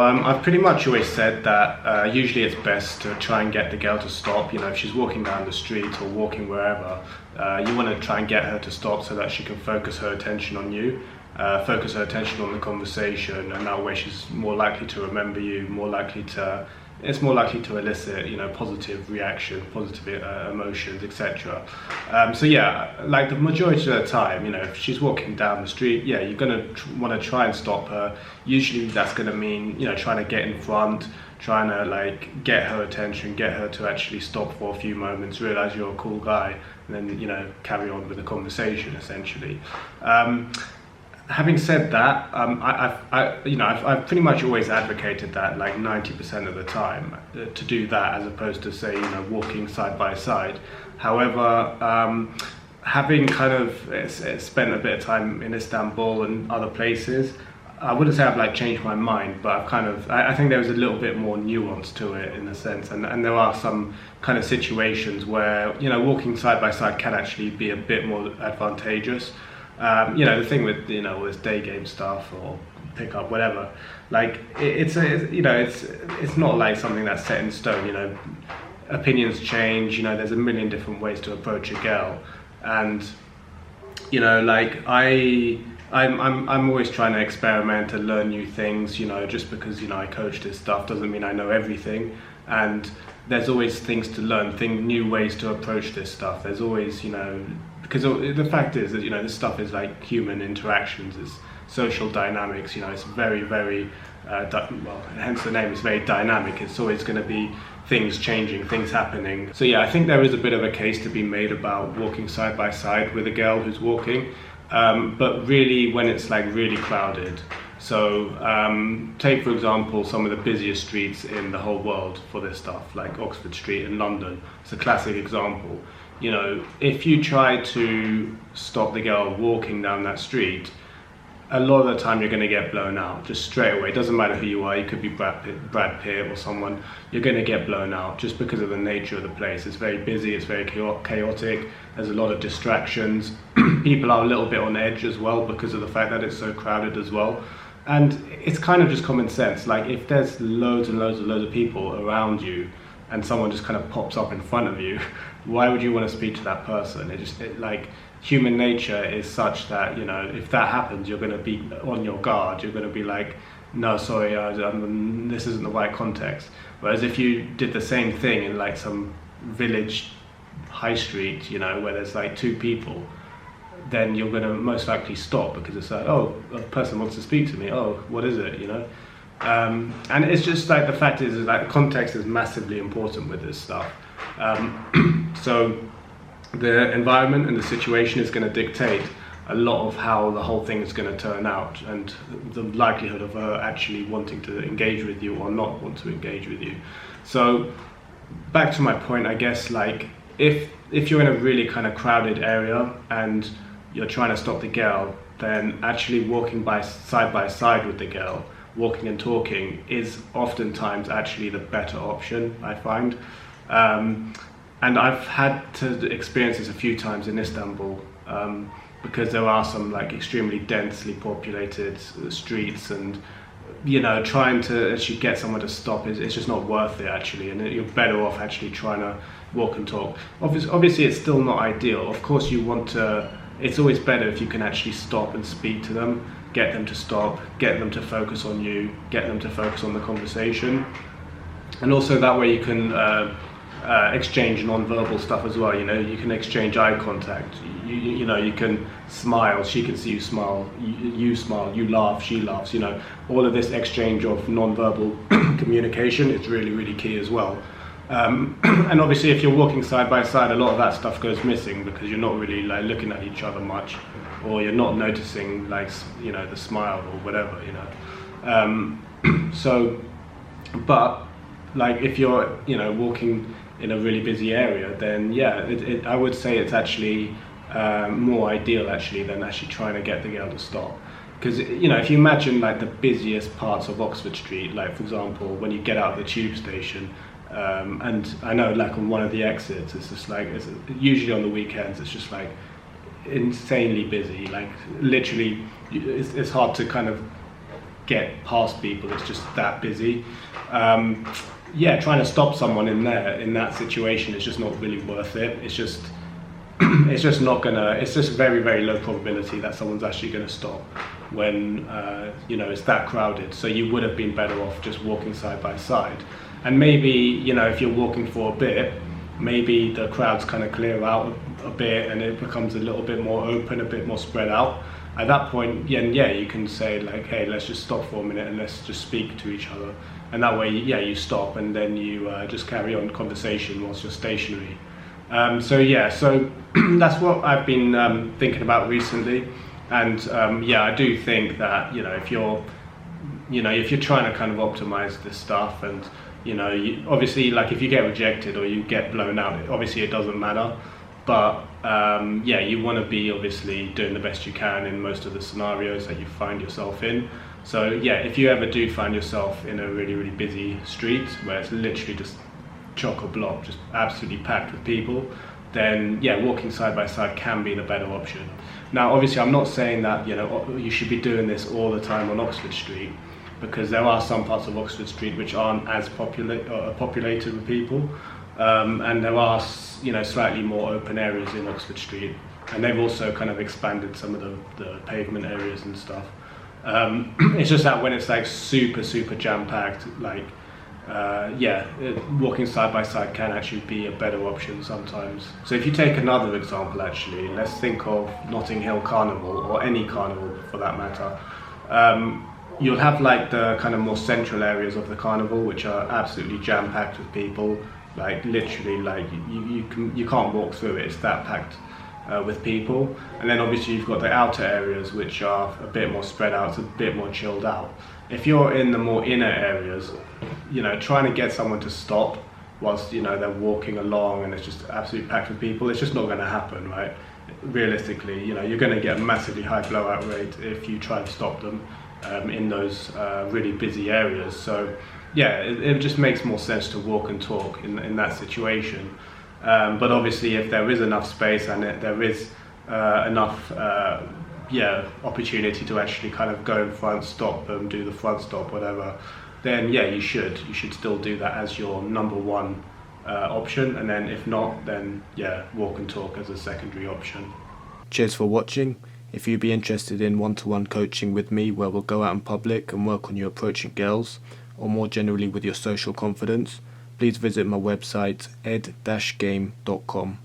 I've pretty much always said that usually it's best to try and get the girl to stop. If she's walking down the street or walking wherever, you want to try and get her to stop so that she can focus her attention on you, focus her attention on the conversation, and that way she's more likely to remember you, it's more likely to elicit, positive reaction, positive emotions, etc. So yeah, like the majority of the time, if she's walking down the street, yeah, you're gonna want to try and stop her. Usually that's gonna mean, trying to get in front, trying to like get her attention, get her to actually stop for a few moments, realize you're a cool guy, and then carry on with the conversation essentially. Having said that, I've pretty much always advocated that, like 90% of the time, to do that as opposed to say, walking side by side. However, having kind of spent a bit of time in Istanbul and other places, I wouldn't say I've like changed my mind, but I think there was a little bit more nuance to it in a sense, and there are some kind of situations where walking side by side can actually be a bit more advantageous. The thing with all this day game stuff or pickup, whatever, like it's not like something that's set in stone. Opinions change. There's a million different ways to approach a girl, and like I'm always trying to experiment and learn new things. Just because I coach this stuff doesn't mean I know everything, and there's always things to learn, new ways to approach this stuff. There's always because the fact is that this stuff is like human interactions, it's social dynamics. It's very, very hence the name, it's very dynamic. It's always going to be things changing, things happening. So yeah, I think there is a bit of a case to be made about walking side by side with a girl who's walking, but really when it's like really crowded. So take for example some of the busiest streets in the whole world for this stuff, like Oxford Street in London. It's a classic example. If you try to stop the girl walking down that street, a lot of the time you're going to get blown out just straight away. It doesn't matter who you are. You could be Brad Pitt or someone. You're going to get blown out just because of the nature of the place. It's very busy. It's very chaotic. There's a lot of distractions. People are a little bit on edge as well because of the fact that it's so crowded as well. And it's kind of just common sense. Like if there's loads and loads of people around you and someone just kind of pops up in front of you, why would you want to speak to that person? Like human nature is such that, if that happens, you're going to be on your guard. You're going to be like, no, sorry, this isn't the right context. Whereas if you did the same thing in like some village high street, where there's like two people, then you're going to most likely stop because it's like, oh, a person wants to speak to me. Oh, what is it, And it's just like the fact is like context is massively important with this stuff. So the environment and the situation is going to dictate a lot of how the whole thing is going to turn out, and the likelihood of her actually wanting to engage with you or not want to engage with you. So back to my point, I guess, like if you're in a really kind of crowded area and you're trying to stop the girl, then actually walking side by side with the girl, walking and talking, is oftentimes actually the better option, I find. And I've had to experience this a few times in Istanbul, because there are some like extremely densely populated streets, and trying to actually get someone to stop it's just not worth it actually, and you're better off actually trying to walk and talk. Obviously it's still not ideal. Of course it's always better if you can actually stop and speak to them, get them to stop, get them to focus on you, get them to focus on the conversation, and also that way you can exchange non-verbal stuff as well. You can exchange eye contact. You can smile. She can see you smile. You smile. You laugh. She laughs. All of this exchange of non-verbal communication is really, really key as well. And obviously, if you're walking side by side, a lot of that stuff goes missing because you're not really like looking at each other much, or you're not noticing like the smile or whatever. So, but like if you're walking in a really busy area, then yeah, I would say it's actually more ideal actually than actually trying to get the girl to stop. Because if you imagine like the busiest parts of Oxford Street, like for example when you get out of the tube station, and I know like on one of the exits it's just like, usually on the weekends it's just like insanely busy, like literally it's hard to kind of get past people. It's just that busy. Trying to stop someone in that situation is just not really worth it. It's just it's just very, very low probability that someone's actually gonna stop when it's that crowded. So you would have been better off just walking side by side. And maybe, if you're walking for a bit, maybe the crowds kind of clear out a bit and it becomes a little bit more open, a bit more spread out. At that point, you can say like, hey, let's just stop for a minute and let's just speak to each other. And that way, you stop and then you just carry on conversation whilst you're stationary. So that's what I've been thinking about recently. And I do think that, if you're trying to kind of optimize this stuff, and obviously, like, if you get rejected or you get blown out, obviously it doesn't matter. But you want to be obviously doing the best you can in most of the scenarios that you find yourself in. So if you ever do find yourself in a really, really busy street where it's literally just chock-a-block, just absolutely packed with people, then walking side by side can be the better option. Now, obviously, I'm not saying that you should be doing this all the time on Oxford Street, because there are some parts of Oxford Street which aren't as populated with people, and there are slightly more open areas in Oxford Street, and they've also kind of expanded some of the pavement areas and stuff. It's just that when it's like super jam-packed, like walking side by side can actually be a better option sometimes. So if you take another example, actually, let's think of Notting Hill Carnival, or any carnival for that matter. You'll have like the kind of more central areas of the carnival, which are absolutely jam-packed with people. Like literally, like you can't walk through it. It's that packed with people. And then obviously you've got the outer areas, which are a bit more spread out, a bit more chilled out. If you're in the more inner areas, trying to get someone to stop whilst they're walking along and it's just absolutely packed with people, it's just not going to happen, right? Realistically, you're going to get a massively high blowout rate if you try to stop them in those really busy areas. So it just makes more sense to walk and talk in that situation. But obviously, if there is enough space and there is enough opportunity to actually kind of go in front, stop them, do the front stop, whatever, then you should still do that as your number one option. And then if not, then walk and talk as a secondary option. Cheers for watching. If you'd be interested in one-to-one coaching with me, where we'll go out in public and work on your approaching girls, or more generally with your social confidence, please visit my website ed-game.com.